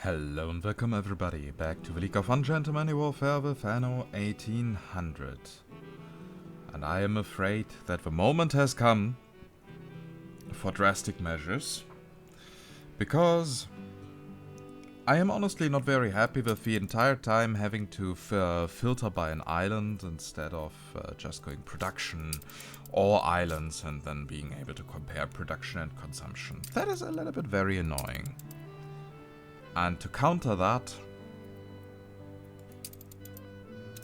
Hello and welcome everybody back to the League of Ungentlemanly Warfare with Anno 1800. And I am afraid that the moment has come for drastic measures, because I am honestly not very happy with the entire time having to filter by an island instead of just going production or islands and then being able to compare production and consumption. That is a little bit very annoying. And to counter that,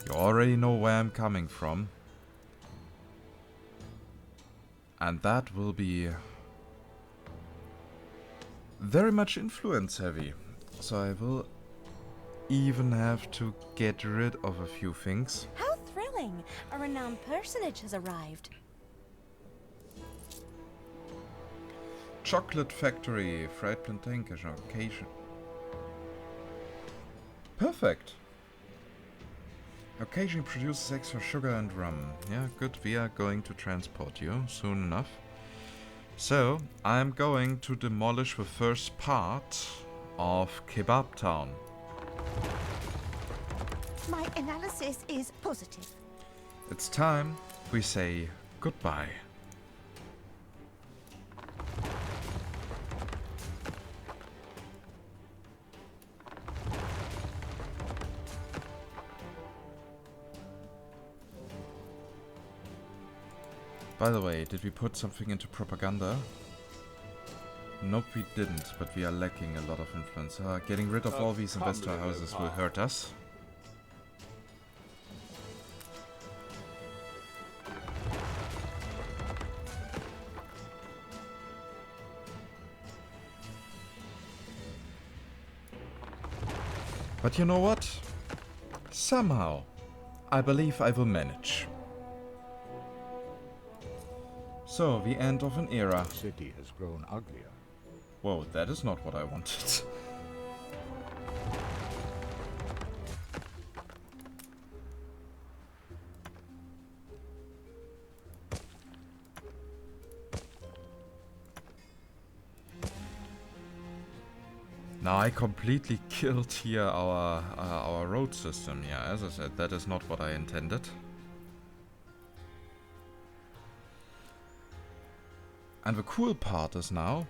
you already know where I'm coming from. And that will be very much influence heavy. So I will even have to get rid of a few things. How thrilling! A renowned personage has arrived. Chocolate factory, fried plantain, occasion. Perfect. Occasionally produces extra sugar and rum. Yeah, good. We are going to transport you soon enough. So, I'm going to demolish the first part of Kebabtown. My analysis is positive. It's time we say goodbye. By the way, did we put something into propaganda? Nope, we didn't, but we are lacking a lot of influence. Getting rid of all these investor houses will hurt us. But you know what? Somehow, I believe I will manage. So, the end of an era. The city has grown uglier. Whoa, that is not what I wanted. Now I completely killed here our road system. Yeah, as I said, that is not what I intended. And the cool part is now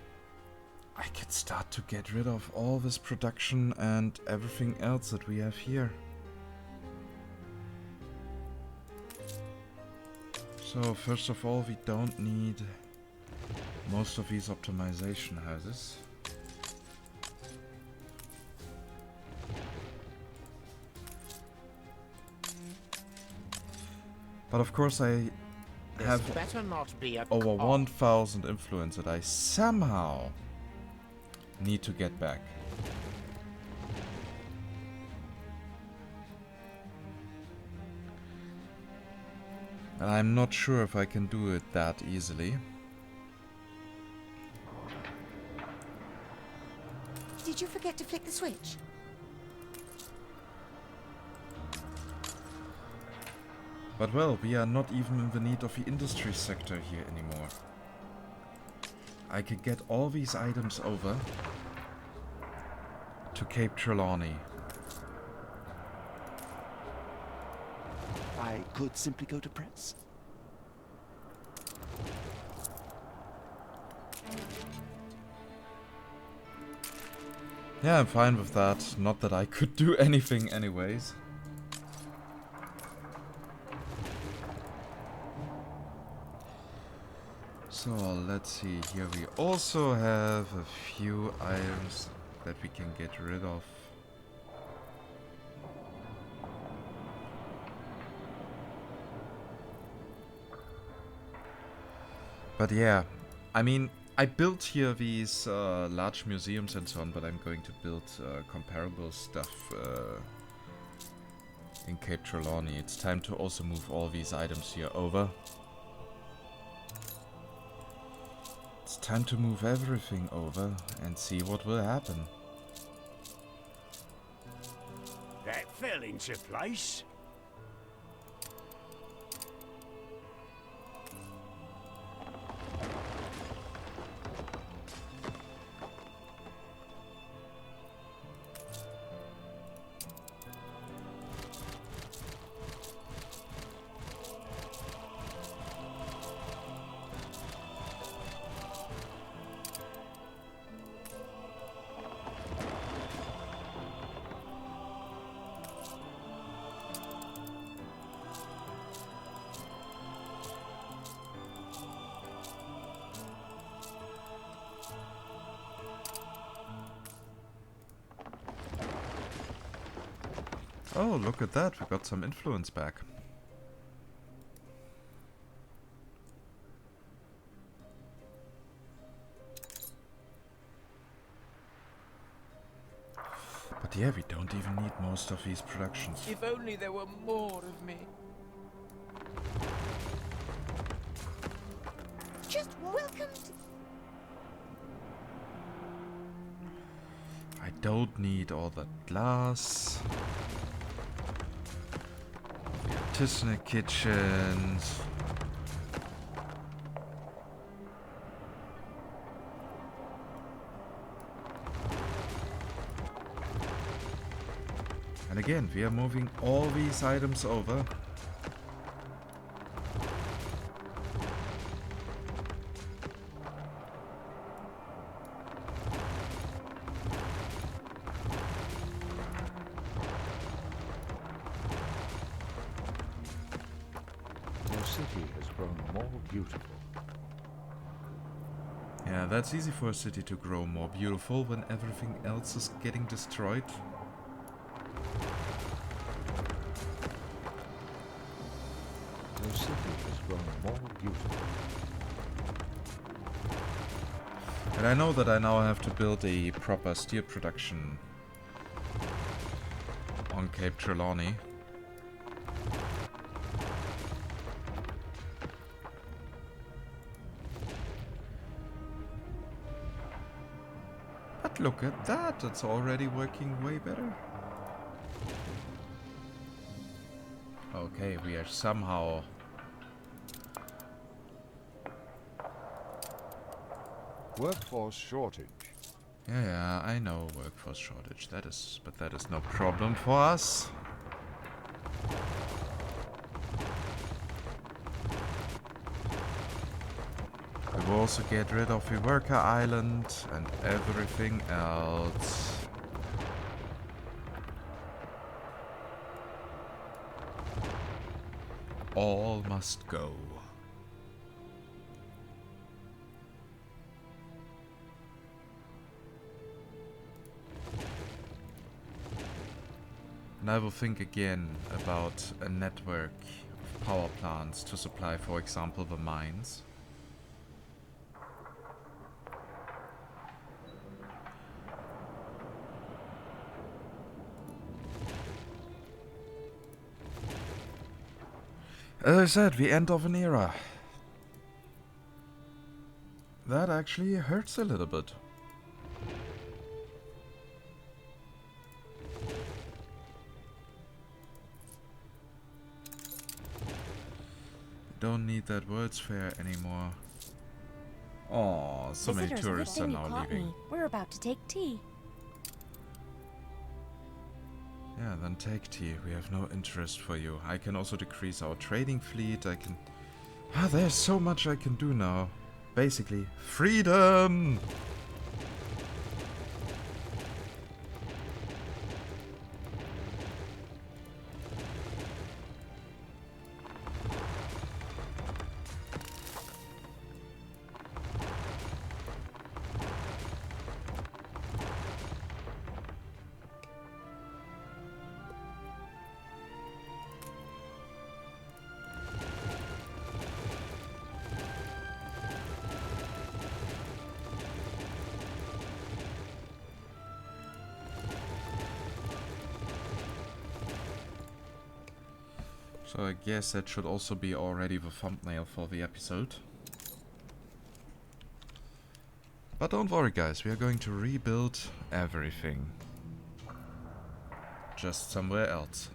I can start to get rid of all this production and everything else that we have here. So first of all, we don't need most of these optimization houses. But of course I have over 1,000 influence that I somehow need to get back. And I'm not sure if I can do it that easily. Did you forget to flick the switch? But well, we are not even in the need of the industry sector here anymore. I can get all these items over to Cape Trelawney. I could simply go to press. Yeah, I'm fine with that. Not that I could do anything anyways. So let's see, here we also have a few items that we can get rid of. But yeah, I mean, I built here these large museums and so on, but I'm going to build comparable stuff in Cape Trelawney. It's time to also move all these items here over. It's time to move everything over and see what will happen. That fell into place. Oh, look at that. We got some influence back. But yeah, we don't even need most of these productions. If only there were more of me. Just welcome to... I don't need all that glass. The artisanal kitchens. And again, we are moving all these items over. Your city has grown more beautiful. Yeah, that's easy for a city to grow more beautiful when everything else is getting destroyed. Your city has grown more beautiful. And I know that I now have to build a proper steel production on Cape Trelawney. But look at that, it's already working way better. Okay, we are somehow... Workforce shortage. Yeah, I know workforce shortage. But that is no problem for us. We will also get rid of the worker island and everything else. All must go. And I will think again about a network of power plants to supply, for example, the mines. As I said, the end of an era. That actually hurts a little bit. Don't need that World's Fair anymore. Oh, so many Visitors, tourists good are thing you now caught leaving. me. We're about to take tea. Yeah, then take tea. We have no interest for you. I can also decrease our trading fleet. I can... Ah, there's so much I can do now. Basically, freedom! So I guess that should also be already the thumbnail for the episode. But don't worry guys, we are going to rebuild everything. Just somewhere else.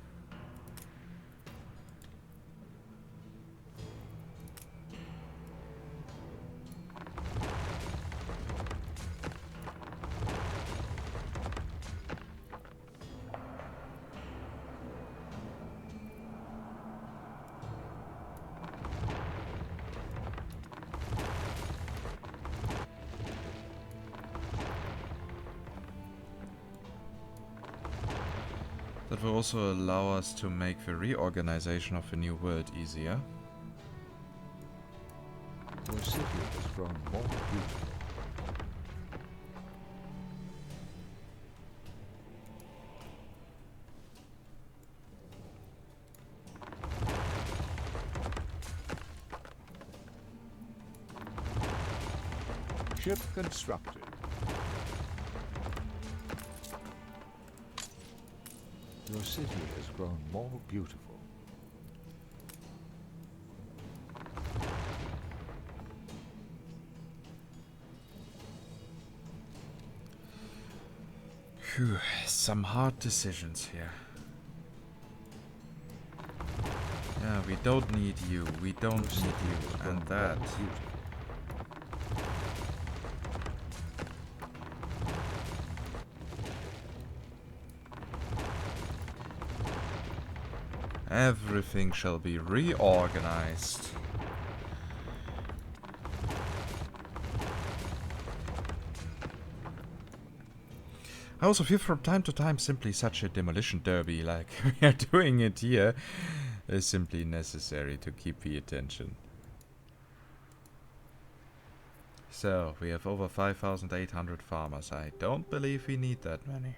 That will also allow us to make the reorganization of the new world easier. Your city has grown more beautiful. Ship constructed. Your city has grown more beautiful. Phew, some hard decisions here. Yeah, we don't need you. We don't need you. And that. Everything shall be reorganized. I also feel from time to time simply such a demolition derby like we are doing it here is simply necessary to keep the attention. So, we have over 5,800 farmers. I don't believe we need that many.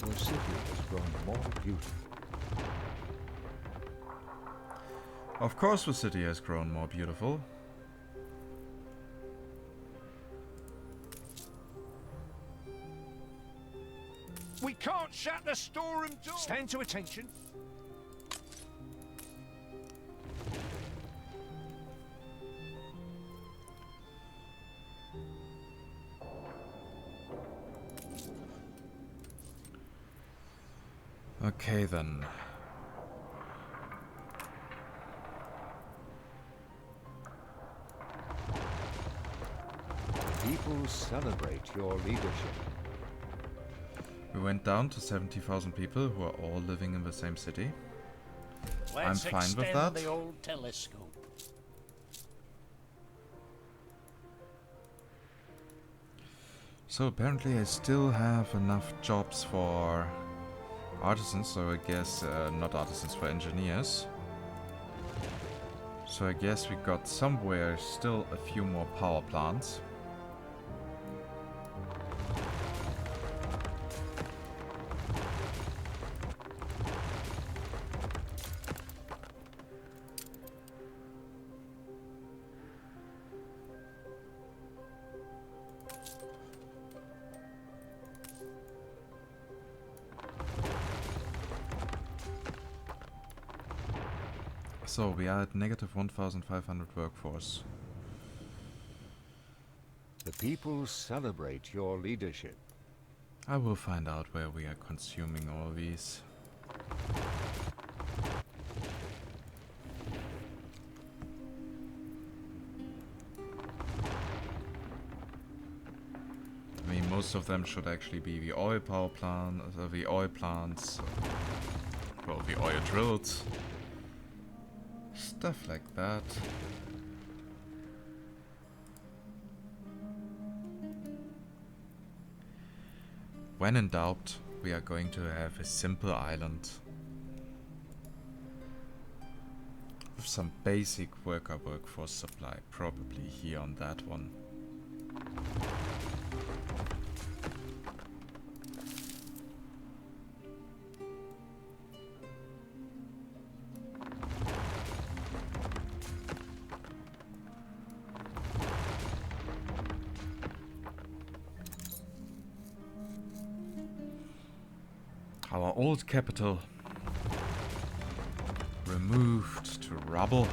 Your city has grown more beautiful. Of course the city has grown more beautiful. We can't shut the storeroom door. Stand to attention. Okay then. People celebrate your leadership. We went down to 70,000 people who are all living in the same city. Let's I'm fine with extend that. the old telescope. So apparently I still have enough jobs for artisans, so I guess not artisans, for engineers. So I guess we got somewhere still a few more power plants. So we are at negative 1,500 workforce. The people celebrate your leadership. I will find out where we are consuming all these. I mean, most of them should actually be the oil power plant, the oil plants, well, the oil drills, stuff like that. When in doubt, we are going to have a simple island with some basic workforce supply, probably here on that one. Our old capital removed to rubble.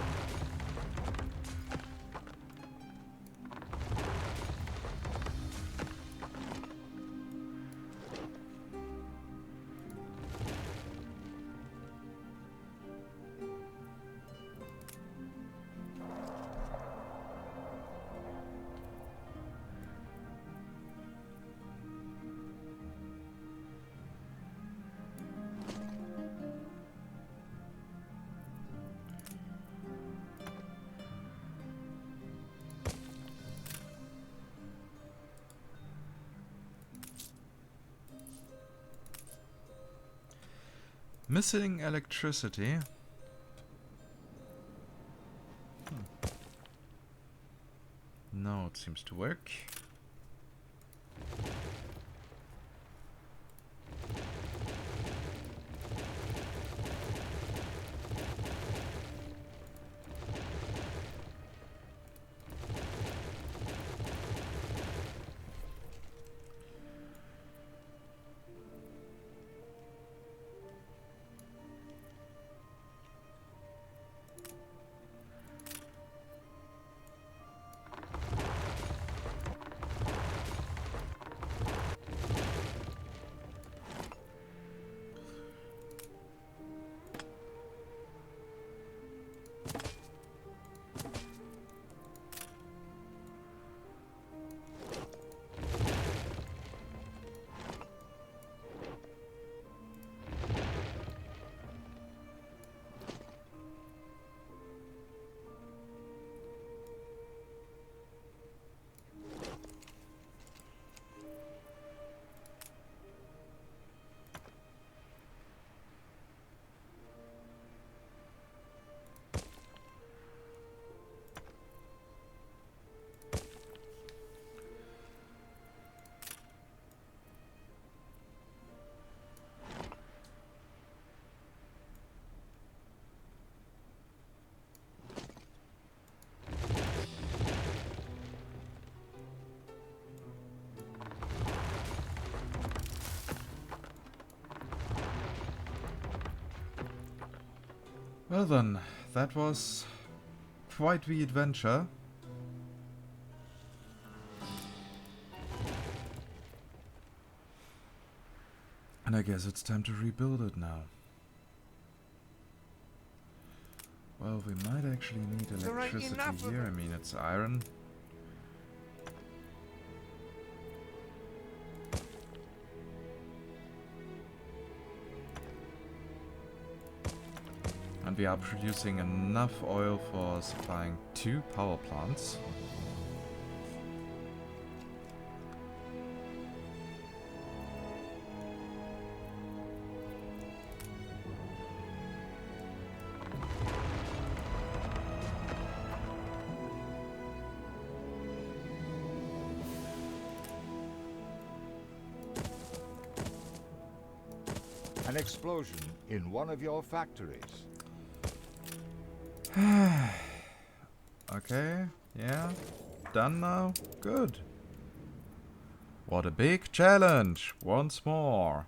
Missing electricity. No, it seems to work. Well then, that was quite the adventure. And I guess it's time to rebuild it now. Well, we might actually need There ain't electricity enough of here. it. I mean, it's iron. And we are producing enough oil for supplying 2 power plants. An explosion in one of your factories. Okay, yeah, done now? Good. What a big challenge, once more.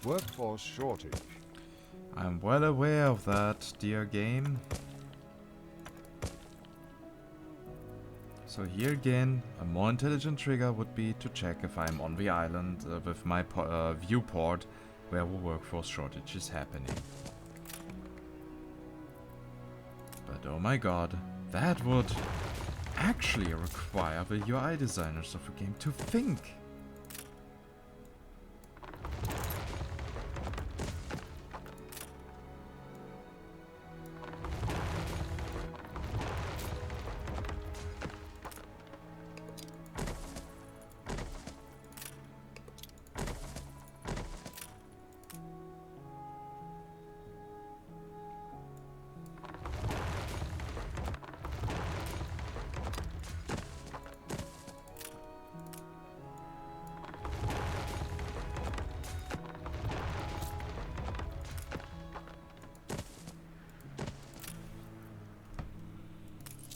Workforce shortage. I'm well aware of that, dear game. So here again, a more intelligent trigger would be to check if I'm on the island with my viewport where the workforce shortage is happening. But oh my god, that would actually require the UI designers of the game to think.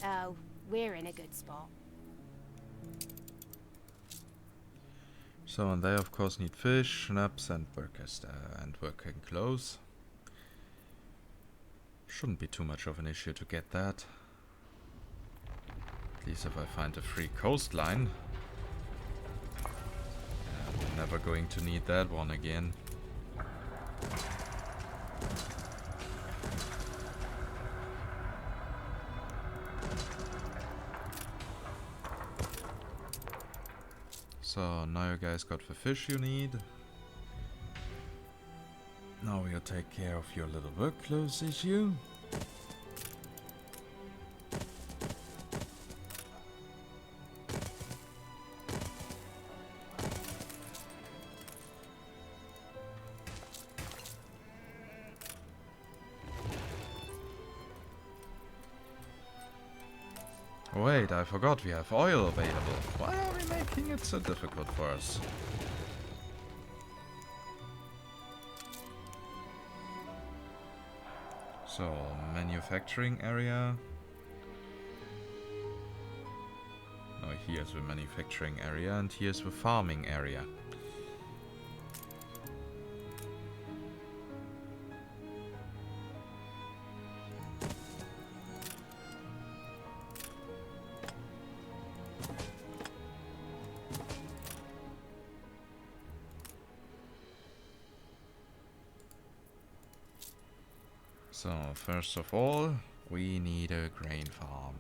Oh, we're in a good spot. So, and they of course need fish, schnapps, and workers and working clothes. Shouldn't be too much of an issue to get that. At least if I find a free coastline. I'm never going to need that one again. So now you guys got the fish you need. Now we'll take care of your little work clothes issue. Wait, I forgot we have oil available. Why are we making it so difficult for us? So, manufacturing area. No, here's the manufacturing area and here's the farming area. So, first of all, we need a grain farm.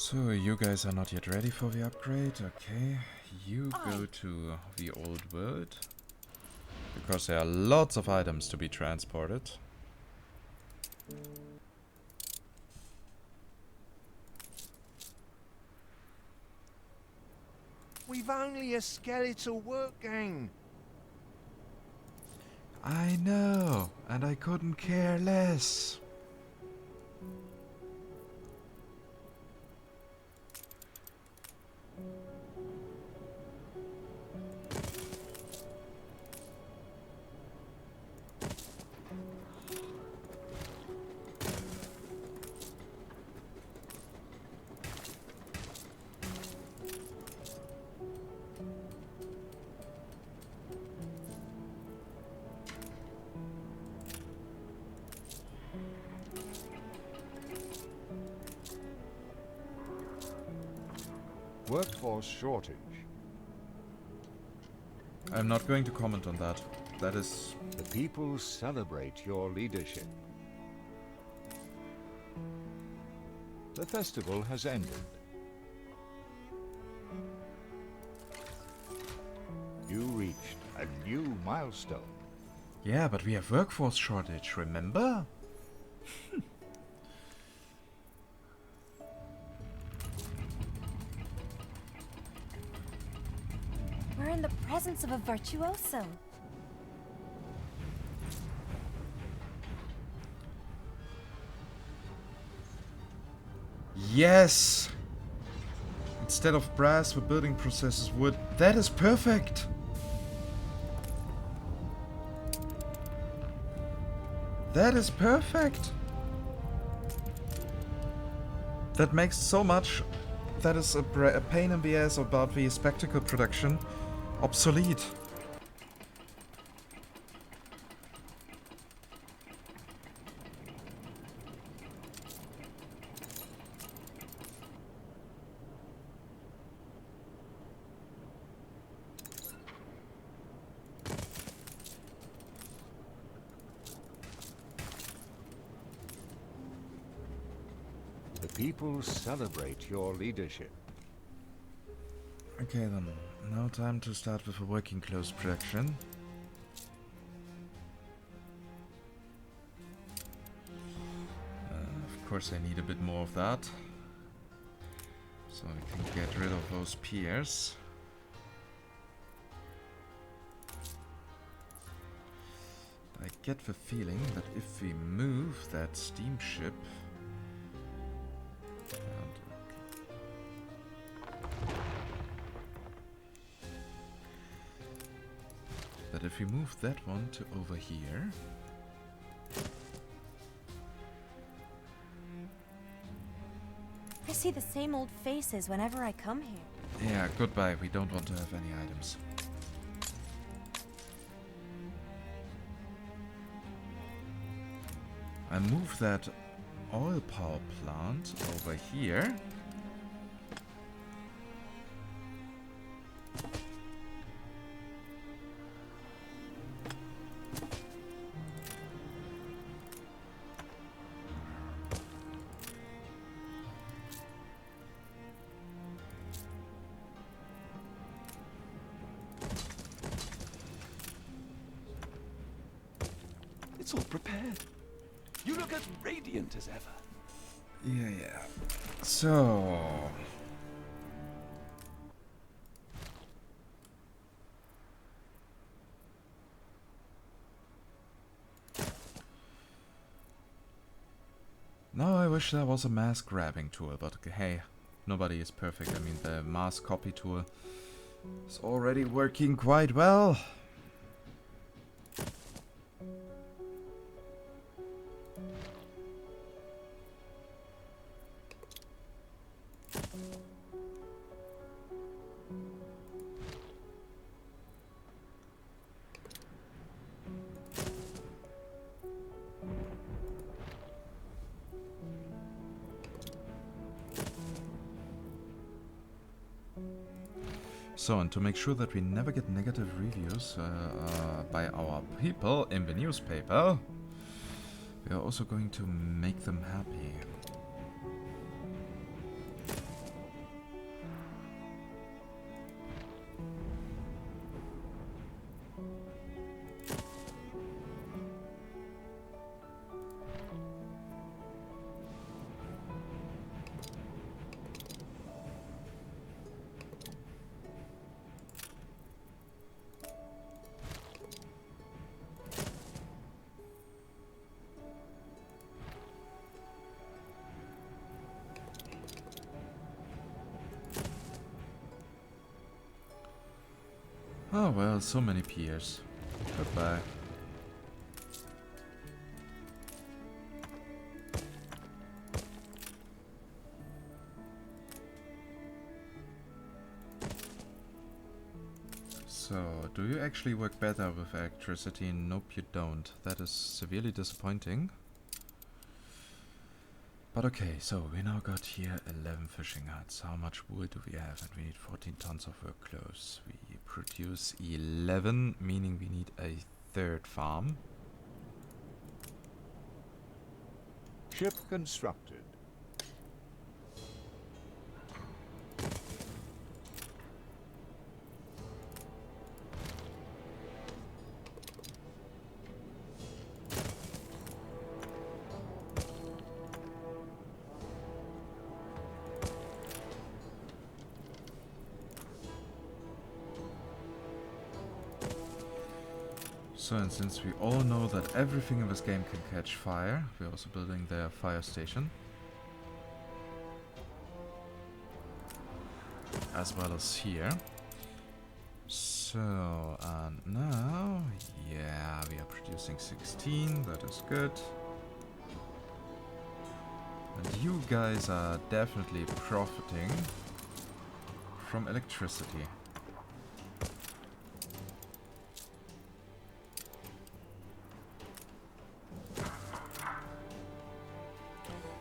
So you guys are not yet ready for the upgrade, okay. You go to the old world. Because there are lots of items to be transported. We've only a skeletal work gang. I know, and I couldn't care less. Workforce shortage. I'm not going to comment on that. That is... The people celebrate your leadership. The festival has ended. You reached a new milestone. Yeah, but we have workforce shortage, remember? We're in the presence of a virtuoso. Yes! Instead of brass, the building processes wood. That is perfect! That is perfect! That makes so much that is a pain in the ass about the spectacle production obsolete. The people celebrate your leadership. Okay then, now time to start with the working clothes production. Of course I need a bit more of that. So I can get rid of those piers. I get the feeling that if we move that steamship... that if we move that one to over here... I see the same old faces whenever I come here. Yeah, goodbye. We don't want to have any items. I move that oil power plant over here. It's all prepared. You look as radiant as ever. Yeah. So... now I wish there was a mask grabbing tool, but hey, nobody is perfect. I mean, the mask copy tool is already working quite well. So, and to make sure that we never get negative reviews by our people in the newspaper, we are also going to make them happy. Oh well, so many peers. Goodbye. So, do you actually work better with electricity? Nope, you don't. That is severely disappointing. But okay, so we now got here 11 fishing huts. How much wood do we have? And we need 14 tons of work clothes. We produce 11, meaning we need a third farm. Ship constructed. So, and since we all know that everything in this game can catch fire, we're also building their fire station. As well as here. So, and now, yeah, we are producing 16, that is good. And you guys are definitely profiting from electricity.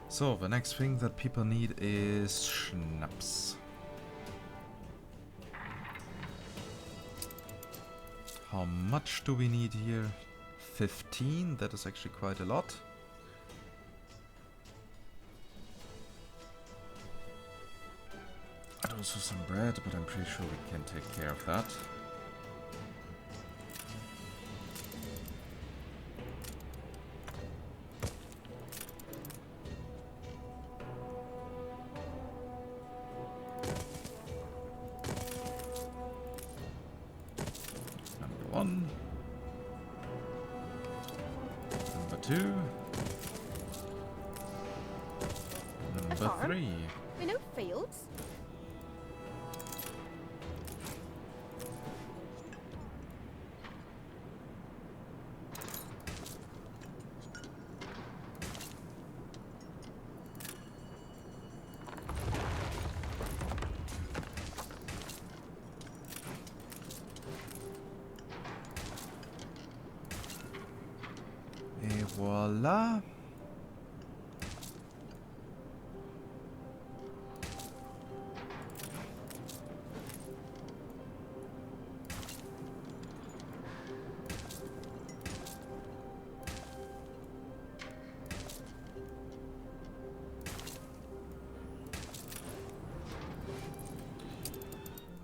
So, the next thing that people need is schnapps. How much do we need here? 15, that is actually quite a lot. And also some bread, but I'm pretty sure we can take care of that. Two. Number three. We know fields. Et voila.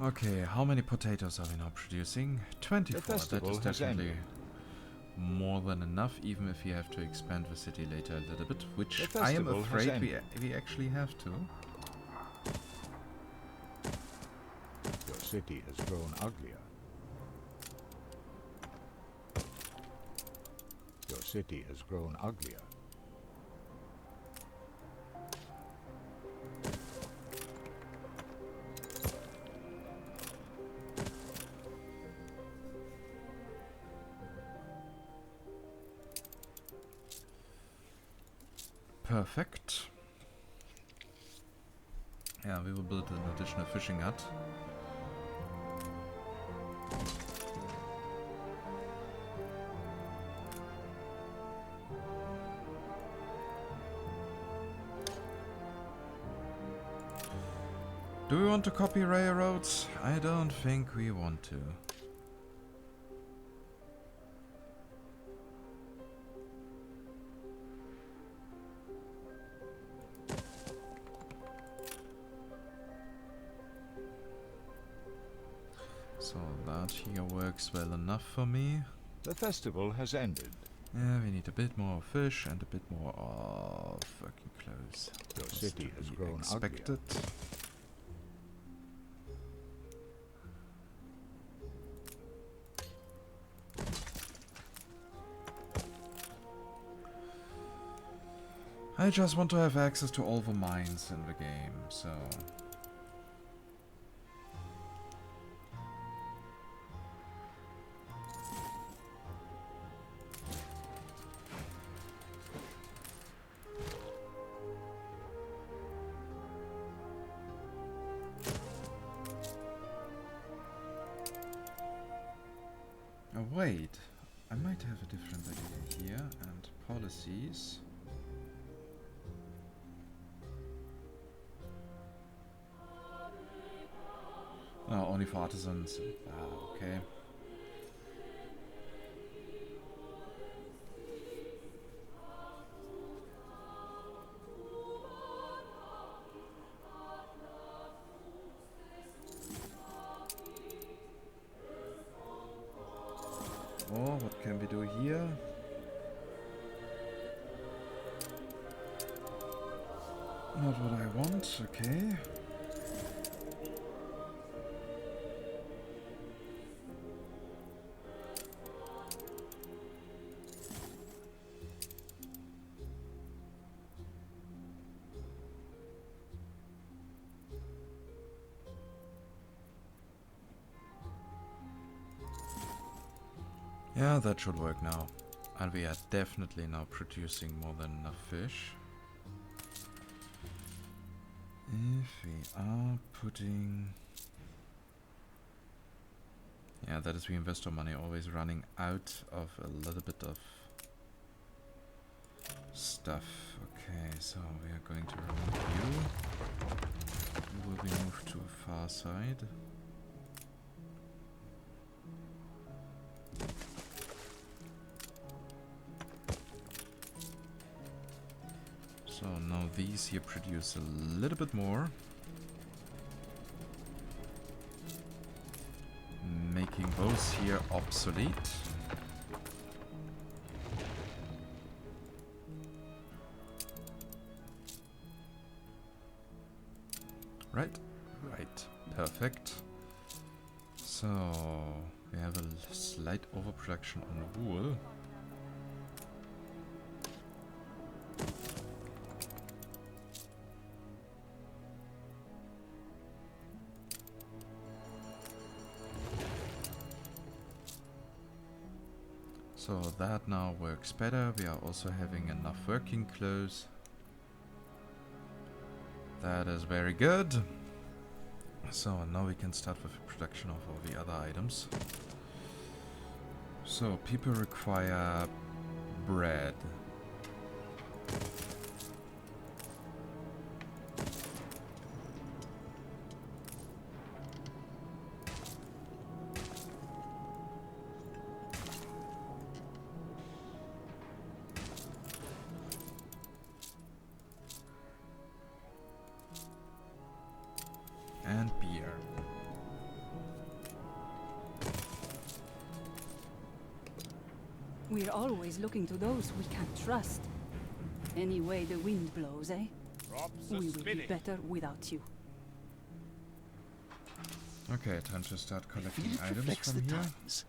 Okay, how many potatoes are we now producing? 24. That is definitely more than enough, even if we have to expand the city later a little bit, which I am afraid we actually have to. Your city has grown uglier. Your city has grown uglier. Perfect. Yeah, we will build an additional fishing hut. Do we want to copy railroads? I don't think we want to. So that here works well enough for me. The festival has ended. Yeah, we need a bit more fish and a bit more of working clothes. Your city has grown expected. uglier. I just want to have access to all the mines in the game, so... Oh wait, I might have a different idea here. And policies. Oh, only for artisans. Ah, okay. Oh, what can we do here? Not what I want, okay. Yeah, that should work now. And we are definitely now producing more than enough fish. If we are putting... Yeah, that is we investor money always running out of a little bit of stuff. Okay, so we are going to remove you. You will be moved to a far side. So now these here produce a little bit more. Making those here obsolete. Right, right, perfect. So we have a slight overproduction on wool. So that now works better. We are also having enough working clothes. That is very good. So now we can start with the production of all the other items. So people require bread. And beer. We're always looking to those we can't trust. Any way the wind blows, eh? We will be better without you. Okay, time to start collecting Feel it items reflects from the here. times.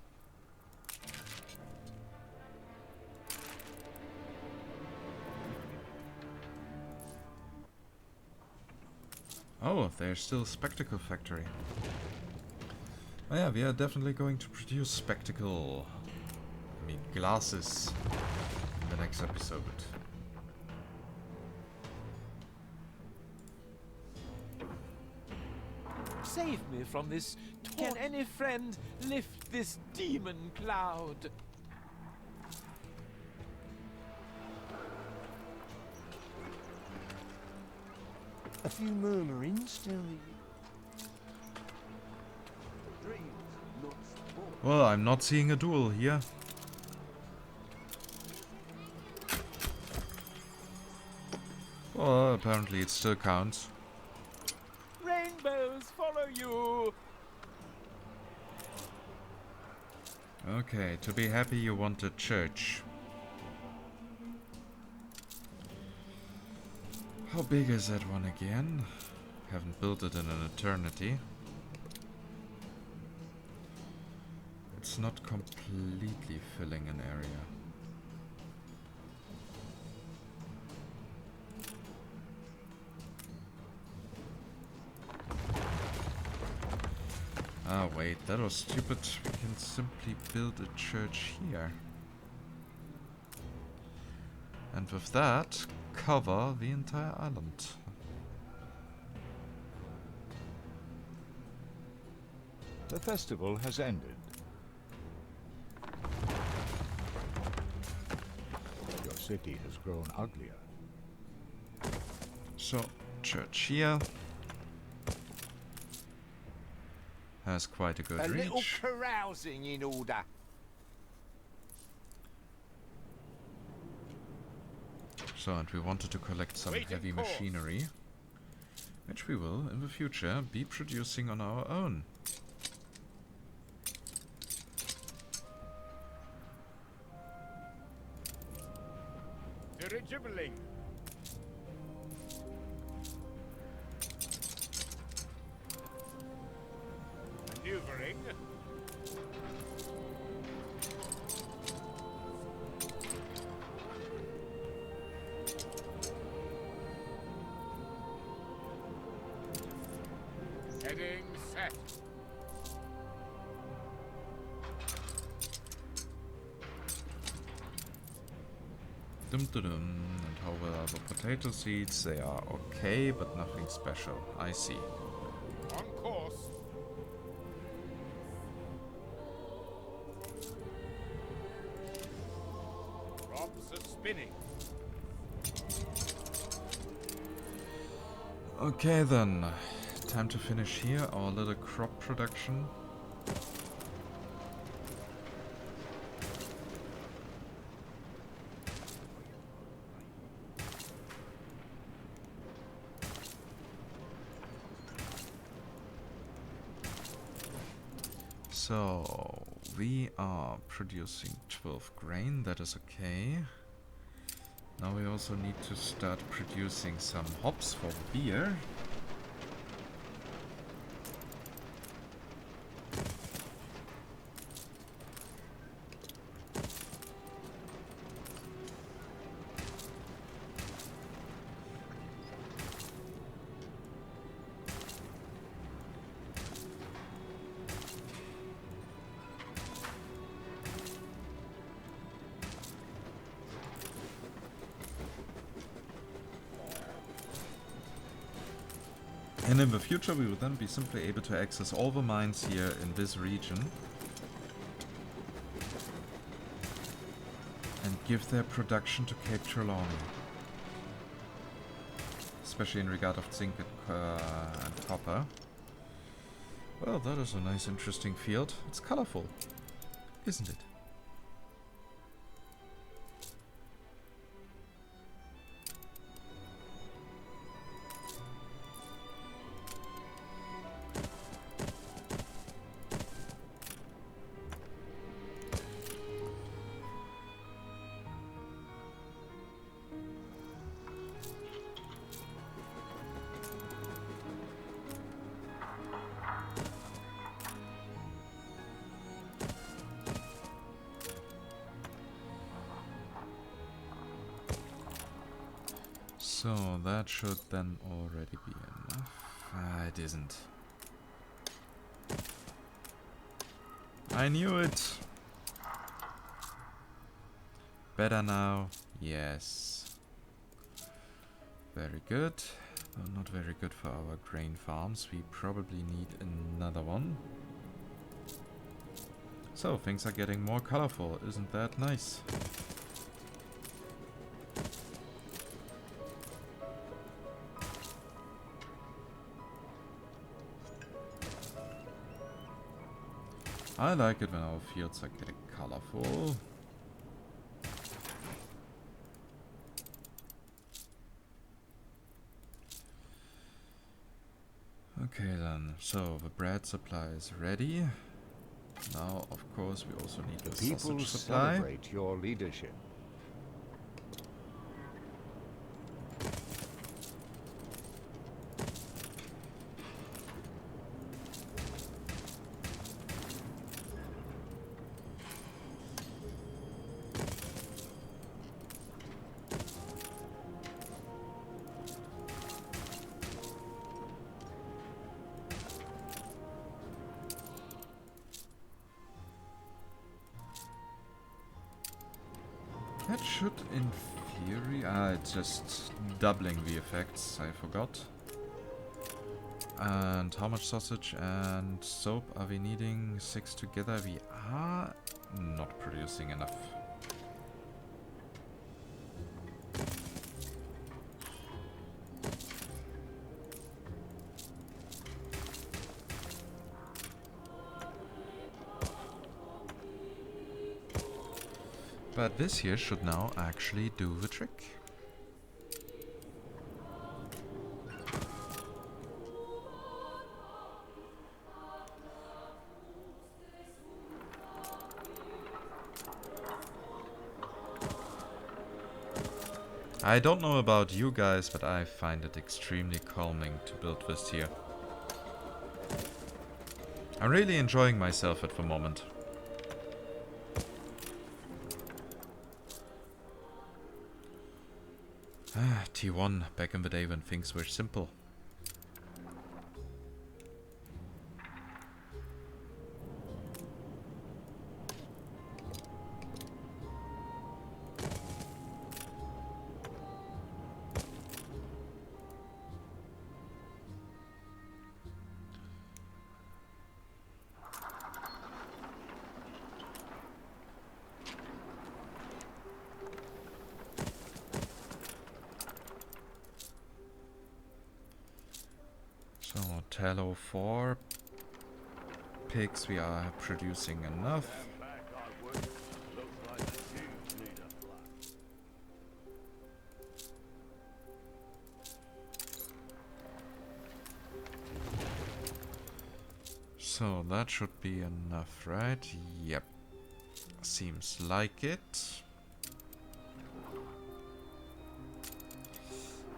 Oh, there's still Spectacle Factory. Oh yeah, we are definitely going to produce spectacle. I mean, glasses in the next episode. Save me from this. Can any friend lift this demon cloud? A few murmurings still. Well, I'm not seeing a duel here. Well, apparently it still counts. Rainbows follow you. Okay, to be happy you want a church. How big is that one again? Haven't built it in an eternity. It's not completely filling an area. Ah, wait, that was stupid. We can simply build a church here. And with that, cover the entire island. The festival has ended. city has grown uglier. So, church here has quite a good A little reach. carousing in order. So, and we wanted to collect some heavy machinery, which we will, in the future, be producing on our own. Dirigibbling. Maneuvering. Heading set. Dum dum dum. And how well are the potato seeds? They are okay, but nothing special. I see. On course. Props are spinning. Okay then. Time to finish here our little crop production. So, we are producing 12 grain, that is okay. Now we also need to start producing some hops for beer. And in the future we will then be simply able to access all the mines here in this region and give their production to Cape Trelawney. Especially in regard of zinc and copper. Well, that is a nice interesting field. It's colorful, isn't it? So that should then already be enough. It isn't. I knew it! Better now? Yes. Very good. Well, not very good for our grain farms. We probably need another one. So, things are getting more colorful. Isn't that nice? I like it when our fields are getting colorful. Okay then, so the bread supply is ready. Now, of course, we also need the People sausage supply. celebrate your leadership. That should, in theory... it's just doubling the effects, I forgot. And how much sausage and soap are we needing? 6 together. We are not producing enough. But this here should now actually do the trick. I don't know about you guys, but I find it extremely calming to build this here. I'm really enjoying myself at the moment. T1, back in the day when things were simple. Tallow 4 pigs, we are producing enough. So that should be enough, right? Yep. Seems like it.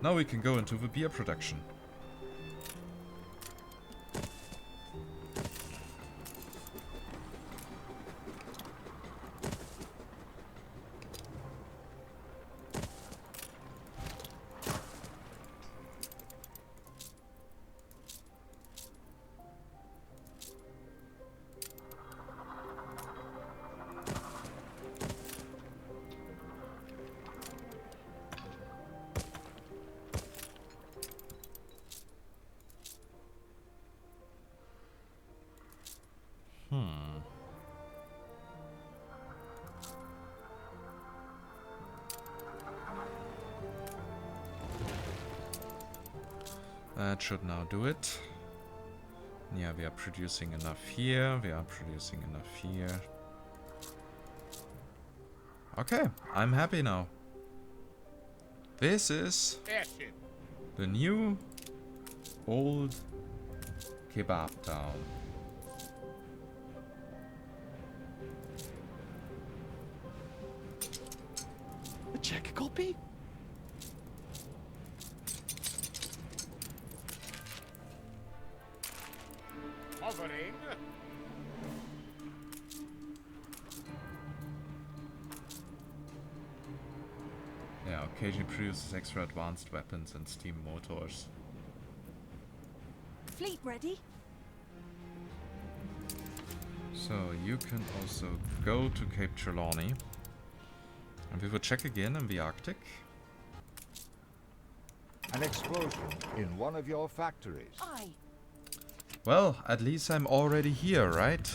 Now we can go into the beer production. That should now do it. Yeah, we are producing enough here. We are producing enough here. Okay, I'm happy now. This is the new old Kebabtown. A check copy? Hovering. Yeah, occasionally produces extra advanced weapons and steam motors. Fleet ready? So you can also go to Cape Trelawney. And we will check again in the Arctic. An explosion in one of your factories. Aye. Well, at least I'm already here, right?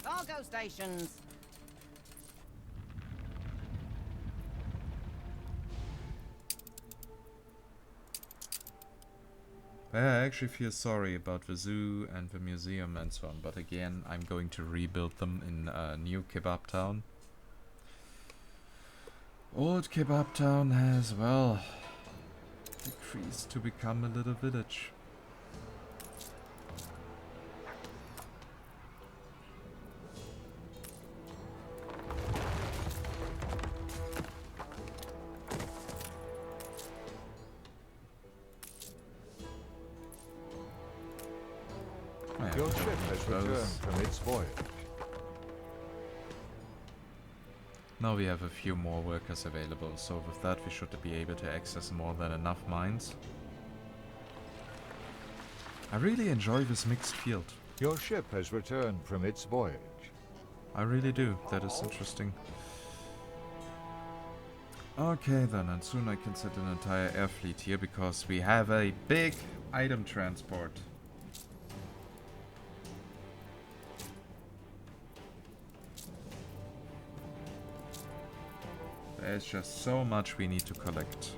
Cargo stations. I actually feel sorry about the zoo and the museum and so on, but again, I'm going to rebuild them in new Kebabtown. Old Kebabtown has, well, decreased to become a little village. Your ship has returned from its voyage. Now we have a few more workers available, so with that we should be able to access more than enough mines. I really enjoy this mixed field. Your ship has returned from its voyage. I really do. That is interesting. Okay then, and soon I can set an entire air fleet here because we have a big item transport. There's just so much we need to collect.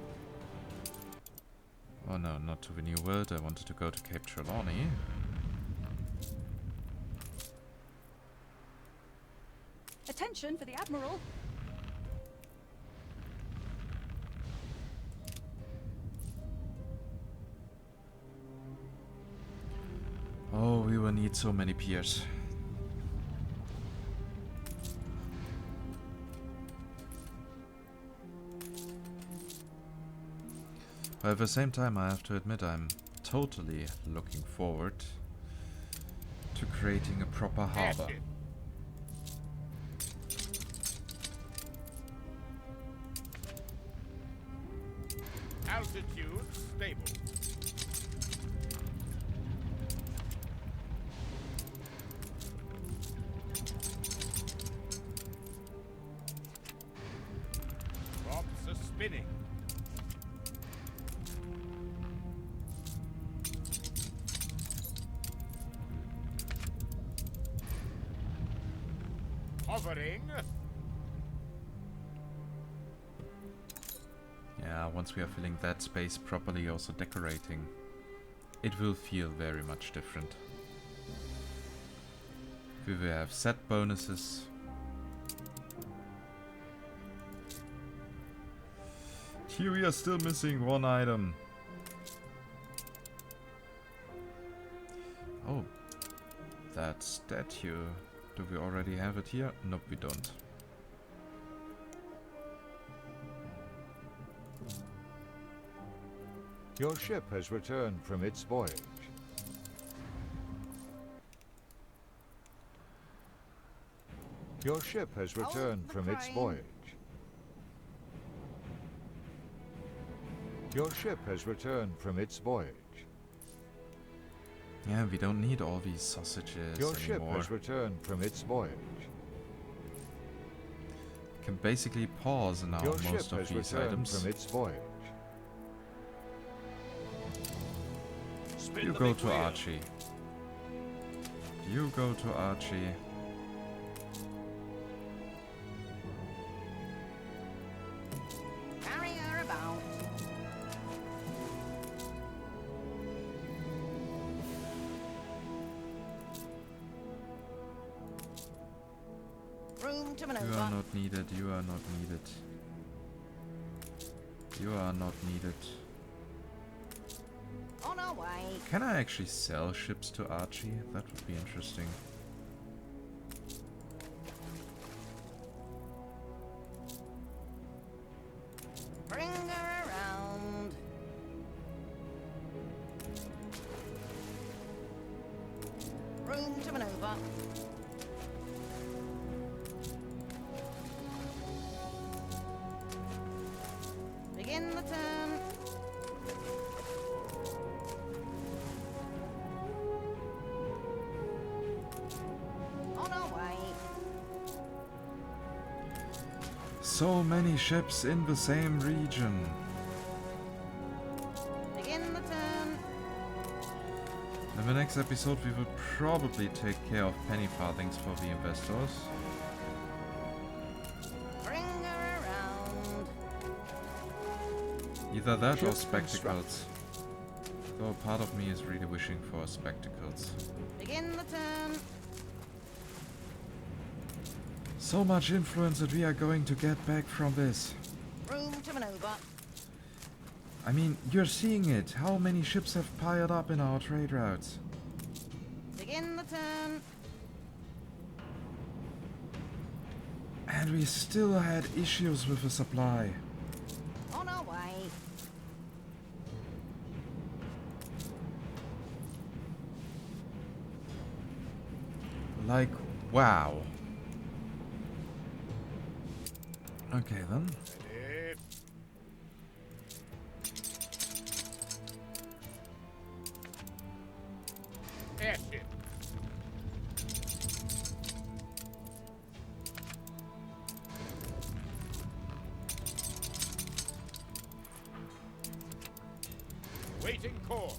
Oh no, not to the New World. I wanted to go to Cape Trelawney. attention for the Admiral. Oh, we will need so many piers. But at the same time, I have to admit I'm totally looking forward to creating a proper harbor. Altitude stable. Props are spinning. Hovering. Yeah, once we are filling that space properly, also decorating, it will feel very much different. We will have set bonuses. Here we are still missing one item. Oh, that statue. Do we already have it here? Nope, we don't. Your ship has returned from its voyage. Your ship has returned from its voyage. Your ship has returned from its voyage. Yeah, we don't need all these sausages Your ship anymore. has returned from its voyage. Can basically pause now Your ship most of has these returned items. from its voyage. Spin You the go big to wheel. Archie. You go to Archie. Carry her about. Room to You are maneuver. not needed. You are not needed. You are not needed. On our way. Can I actually sell ships to Archie? That would be interesting. Bring her around. Room to maneuver. Begin the turn. On our way. So many ships in the same region. Begin the turn. In the next episode we will probably take care of penny farthings for the investors. Bring her around. Either that or Ship spectacles. Though part of me is really wishing for spectacles. Begin the turn. So much influence that we are going to get back from this. Room to maneuver. I mean, you're seeing it. How many ships have piled up in our trade routes? Begin the turn. And we still had issues with the supply. On our way. Like, wow. Okay then. Ready. Airship. Waiting course.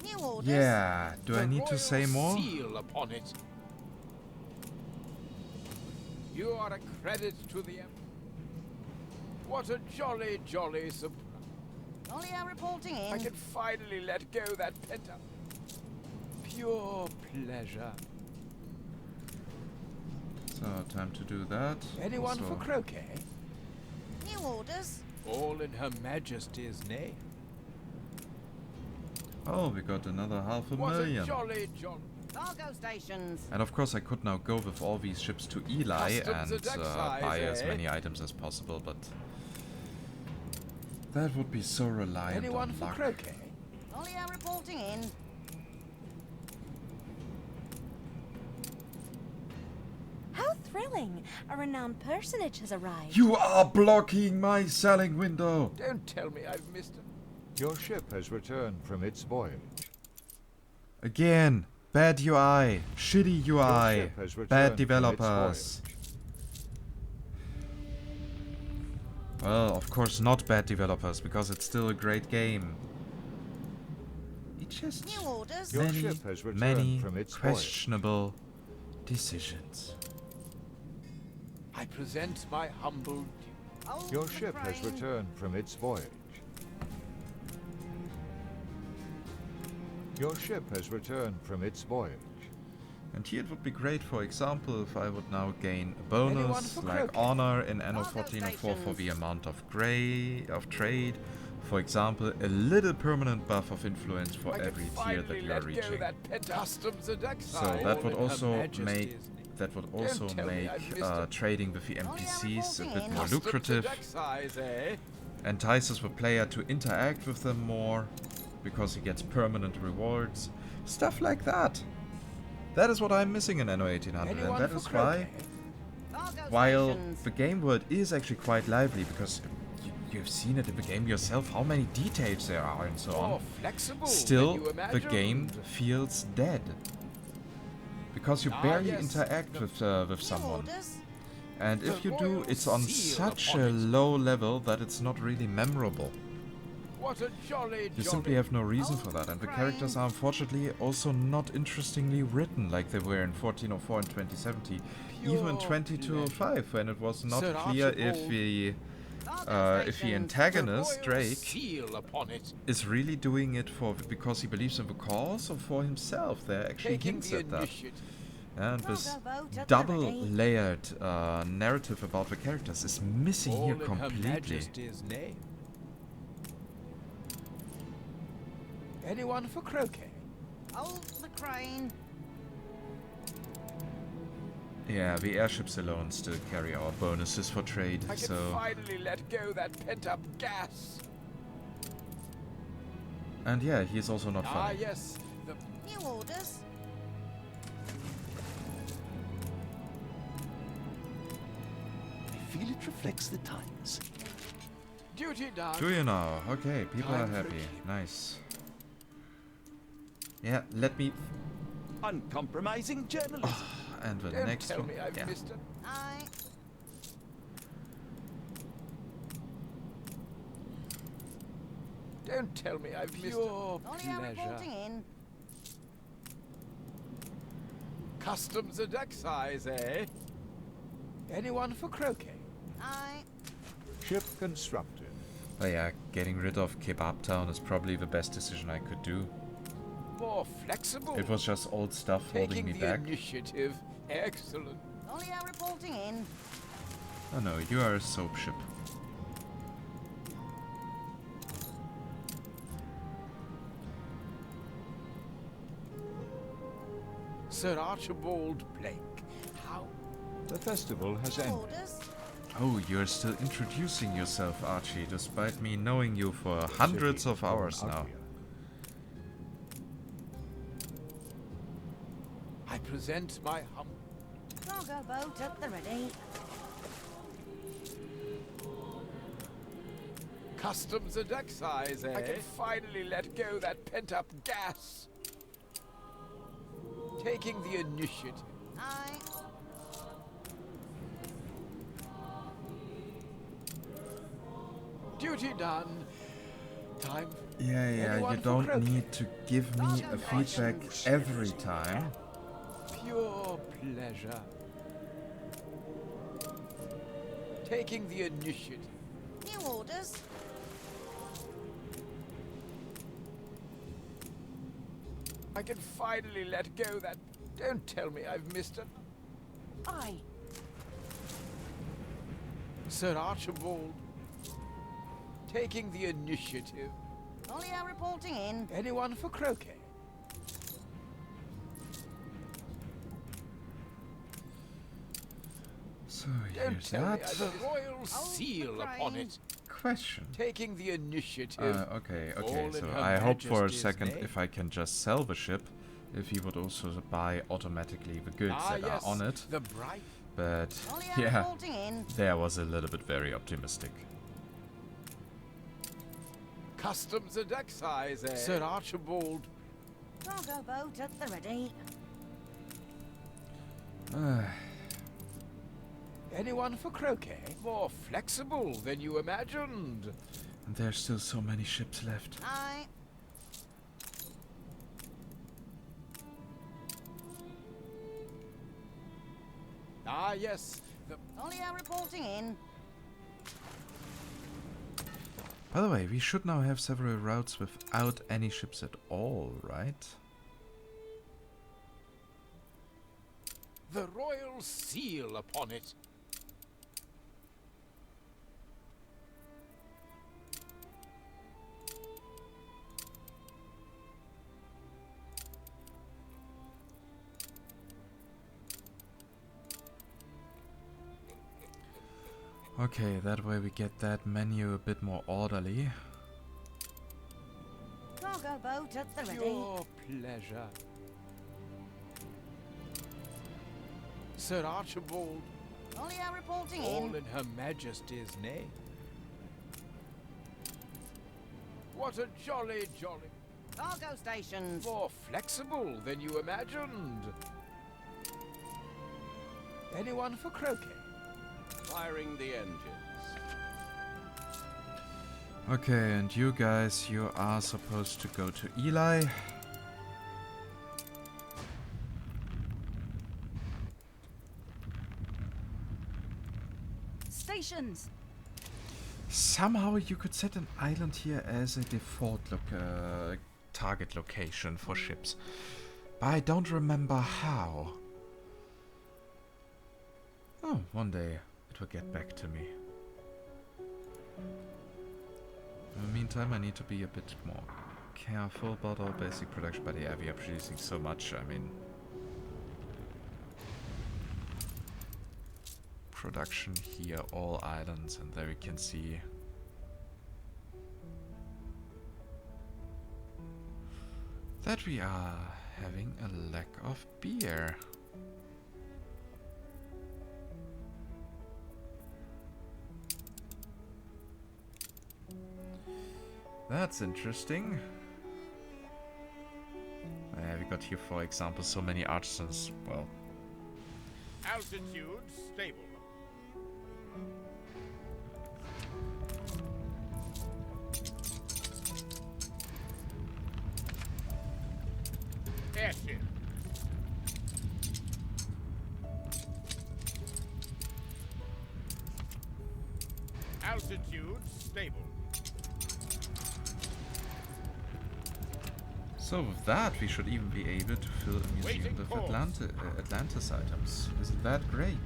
New orders. Yeah, do I The need to royal say more? Seal upon it. You are a credit to the What a jolly, jolly surprise. Ollia reporting I in. can finally let go that pent-up. Pure pleasure. So, time to do that. Anyone Also- for croquet? New orders. All in Her Majesty's name. Oh, we got another What a $500,000. jolly, jolly. Cargo stations. And of course I could now go with all these ships to Eli Customs and at excise, buy as eh? many items as possible, but that would be so reliant Anyone on for luck. croquet? Ollia reporting in. How thrilling! A renowned personage has arrived. You are blocking my selling window! Don't tell me I've missed it. Your ship has returned from its voyage. Again! Bad UI! Shitty UI! ship has returned Bad from its developers! Well, of course not bad developers, because it's still a great game. It's just New orders. Your many, ship has returned many from its voyage. questionable decisions. I present my humble Hold Your the ship has crane. returned from its voyage. Your ship has returned from its voyage. And here it would be great, for example, if I would now gain a Anyone bonus for like croquet? honor in Anno Cargo 1404 for the stations. amount of trade. For example, a little permanent buff of influence for I can every tier finally that you are let go reaching. that pet customs and So excise. that All would in Her also Majesty's make name. that would tell me I've missed it. trading with the NPCs a bit reporting in. more Customs lucrative, and excise, eh? entices the player to interact with them more because he gets permanent rewards, stuff like that. That is what I'm missing in Anno 1800, and Anyone that for is why, Cargo while stations. the game world is actually quite lively, because you've seen it in the game yourself, how many details there are and so More on, flexible still than you the game imagined. feels dead. Because you Ah, barely yes, interact with New someone. orders. And if The you do, royal it's on seal such upon a it. low level that it's not really memorable. What a jolly, You jolly. simply have no reason Oh, for that, and the Christ. characters are unfortunately also not interestingly written like they were in 1404 and 2070. Even in Pure 2205, when it was not Sir clear if Archibald. the Cargo if the stations. antagonist The royal Drake seal upon it. is really doing it because he believes in the cause or for himself. There are actually Taking hints the at that. initiative. And this Cargo boat at the double ready. layered narrative about the characters is missing All here in Her completely. Majesty's name. Anyone for croquet? Hold the crane. Yeah, the airships alone still carry our bonuses for trade, I can so... finally let go that pent-up gas. And yeah, he's also not Ah, funny. yes. The New orders. I feel it reflects the times. duty done. Do you know? Okay, people are Time for happy. tea. Nice. Yeah, let me... Uncompromising journalism. And the Don't next tell one. me I've Yeah. missed it. Aye. Don't tell me I've missed Ollia it. Pure reporting pleasure. in. Customs and excise, eh? Anyone for croquet? Aye. Ship constructed. But yeah, getting rid of Kebabtown is probably the best decision I could do. More flexible. It was just old stuff holding Taking me the back. initiative. Excellent. Ollia reporting in. Oh no, you are a soap ship. Sir Archibald Blake. How? The festival has New ended. orders. Oh, you're still introducing yourself, Archie, despite me knowing you for hundreds City of grown hours now. uglier. I present my hum. Cargo boat at the ready. Customs and excise, eh? I can finally let go that pent-up gas. Taking the initiative. Aye. Duty done. Time. Yeah, you Anyone for don't croquet? need to give me a feedback every time. Pure pleasure. Taking the initiative. New orders. I can finally let go that... Don't tell me I've missed it. Aye. Sir Archibald. Taking the initiative. Olio reporting in. Anyone for croquet? So Don't here's tell me that. I've a royal seal upon it. Question. Taking the initiative. Okay, All okay, in so Her I hope for a Majesty's second name. if I can just sell the ship, if he would also buy automatically the goods that yes, are on it. the bright. But Olio yeah, reporting in. there was a little bit very optimistic. Customs a deck size, eh? Sir Archibald. Cargo boat at the ready. Anyone for croquet? More flexible than you imagined. And there's still so many ships left. Aye. Ah, yes. The Olio reporting in. By the way, we should now have several routes without any ships at all, right? the royal seal upon it. Okay, that way we get that menu a bit more orderly. Cargo boat at the ready. Your pleasure. Sir Archibald. Olio reporting All in. in Her Majesty's name. What a jolly. Cargo stations. More flexible than you imagined. Anyone for croquet? Firing the engines. Okay, and you guys, you are supposed to go to Eli. Stations! Somehow you could set an island here as a default target location for ships. But I don't remember how. Oh, one day it will get back to me. In the meantime, I need to be a bit more careful about our basic production. But yeah, we are producing so much. I mean, production here, all islands, and there we can see that we are having a lack of beer. That's interesting. We got here, for example, so many artisans. Well, Altitude stable. Airship. Altitude stable. so with that, we should even be able to fill a museum Waiting with course. Atlantis items. Isn't that great?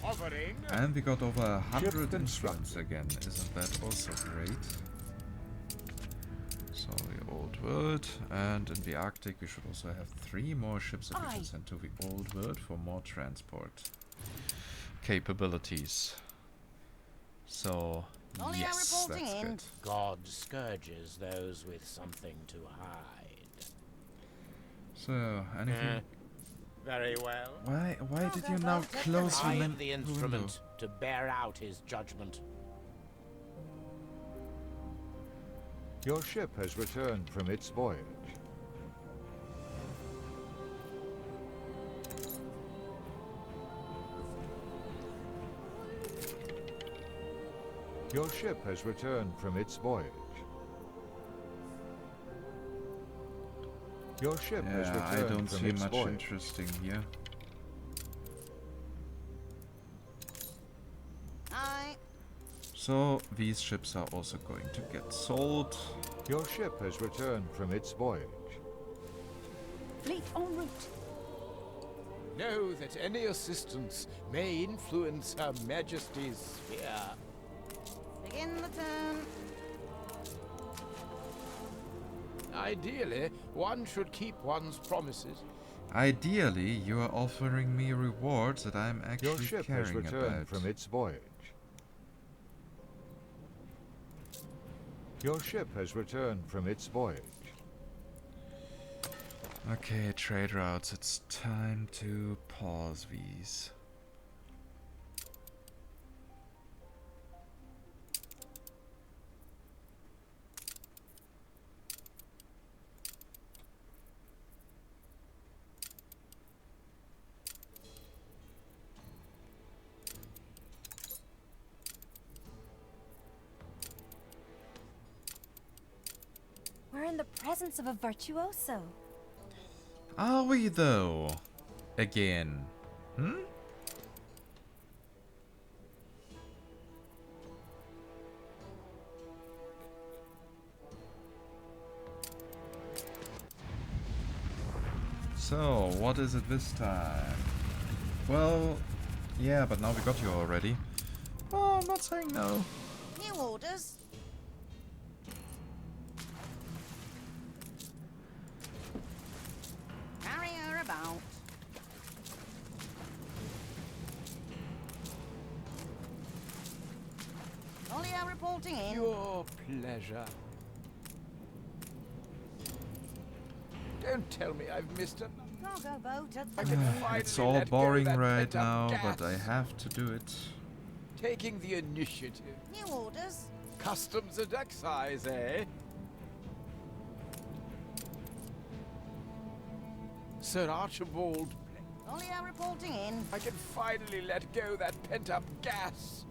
Hovering. And we got over 100 Ship instruments again. Isn't that also great? So the old world, and in the Arctic we should also have 3 more ships that we can send to the old world for more transport capabilities. So Olio yes, reporting that's in. good. God scourges those with something to hide. So anything? Very well. Why did you now close the Hide the window? instrument to bear out his judgment. Your ship has returned from its voyage. Your ship has returned from its voyage. Your ship has Yeah, returned I don't from see its much voyage. interesting here. So these ships are also going to get sold. Your ship has returned from its voyage. Fleet en route. Know that any assistance may influence Her Majesty's sphere. Begin the turn. Ideally, one should keep one's promises. Ideally, you are offering me rewards that I'm Your actually ship has caring returned about. from its voyage. Your ship has returned from its voyage. Okay, trade routes. It's time to pause these. We're in the presence of a virtuoso. Are we though? Again. Hmm? So, what is it this time? Well, yeah, but now we got you already. Oh, I'm not saying no. New orders. Carry her about. Olio reporting in. Your pleasure. Don't tell me I've missed a... Cargo boat at I the can ready. finally It's all let go boring that right pent-up now, gas. but I have to do it. Taking the initiative. New orders. Customs a deck size, eh? Sir Archibald, Olio reporting in. I can finally let go that pent-up gas.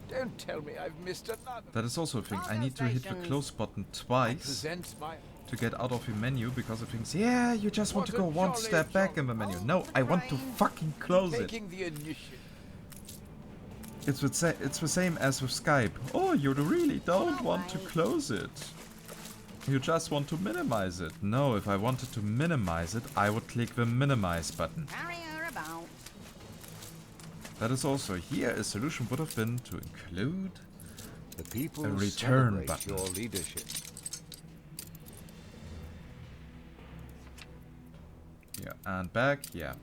Don't tell me I've missed another. That is also a thing. I Cargo need to hit the stations. close button I twice present my... to get out of the menu because it thinks, yeah, you just want to What go a one jolly, step back in the jolly- menu. Oh, No, the I want to train. fucking close it. Taking the initiative. It's the same as with Skype. Oh, you really don't Oh, want to right. close it. You just want to minimize it. No, if I wanted to minimize it, I would click the minimize button. Carry her about. That is also here a solution would have been to include The people A return celebrate button. your leadership. yeah, and back, yeah.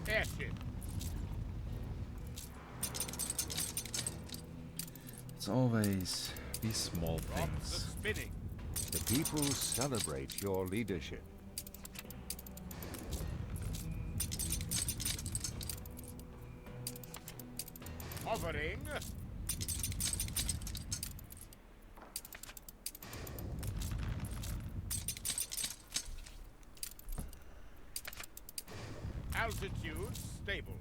Airship. It's always these small Drops are things. spinning. The people celebrate your leadership. Hovering. Altitude stable.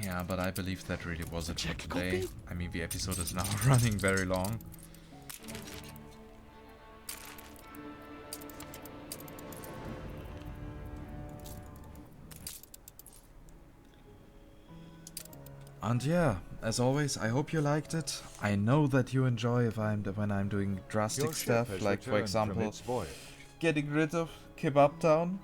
Yeah, but I believe that really was it for Check today. copy. I mean, the episode is now running very long. And yeah, as always, I hope you liked it. I know that you enjoy when I'm doing drastic Your ship stuff, has like for returned from example, its voyage. getting rid of Kebabtown.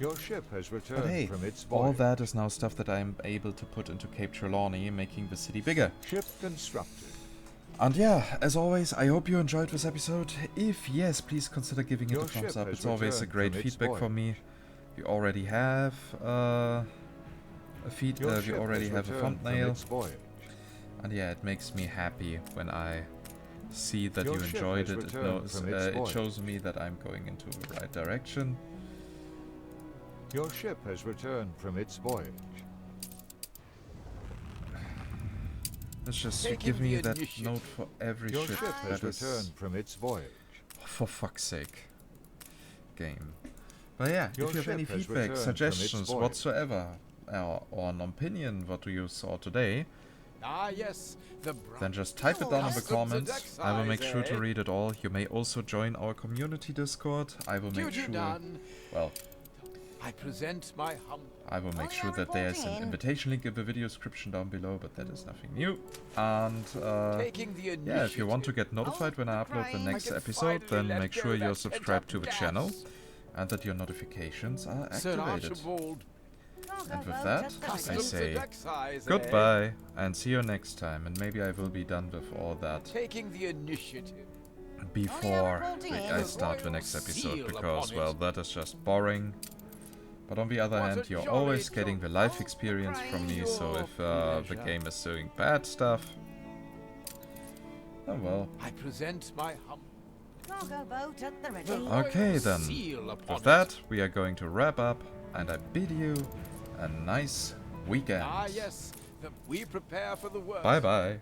Your ship has But returned hey, from its all voyage. that is now stuff that I'm able to put into Cape Trelawney, making the city bigger. Ship constructed. And yeah, as always, I hope you enjoyed this episode. If yes, please consider giving it Your a thumbs ship up. has It's always a returned great from its feedback for voyage. me. We already have a Your we ship already has have a returned from thumbnail, its voyage. and yeah, it makes me happy when I see that Your you ship enjoyed has it. It, returned knows, from its it voyage. shows me that I'm going into the right direction. Your ship has returned from its voyage. Let's just Taking give me the that initiative. note for every Your ship ship has that is, returned from its voyage. for fuck's sake, game. But yeah, Your if you have any ship has feedback, returned from its suggestions voyage. whatsoever, or an opinion what you saw today, Ah, yes, the then just type it down in the Customs comments. and I will make excise, sure to eh? read it all. You may also join our community Discord. I will make Duty sure, done. well, I present my I will make Only sure I'm that there's an reporting in. invitation link in the video description down below, but that is nothing new. And taking the initiative. yeah, if you want to get notified when I upload the Ukraine. next I can episode, then finally let make go sure you're that subscribed to the pent-up channel gas. and that your notifications are Sir activated. Archibald, And with that, I customs say and excise, eh? goodbye and see you next time. And maybe I will be done with all that Taking the initiative. before reporting in. I start the next episode, Seal because, upon well, it. that is just boring. But on the other What a hand, you're jolly always getting the life joke. experience from me, so Your if the pleasure. game is doing bad stuff, oh well. I present my Cargo boat at the ready. Okay then, seal upon with that, we are going to wrap up, and I bid you a nice weekend. Ah, yes, we prepare for the worst. Bye bye.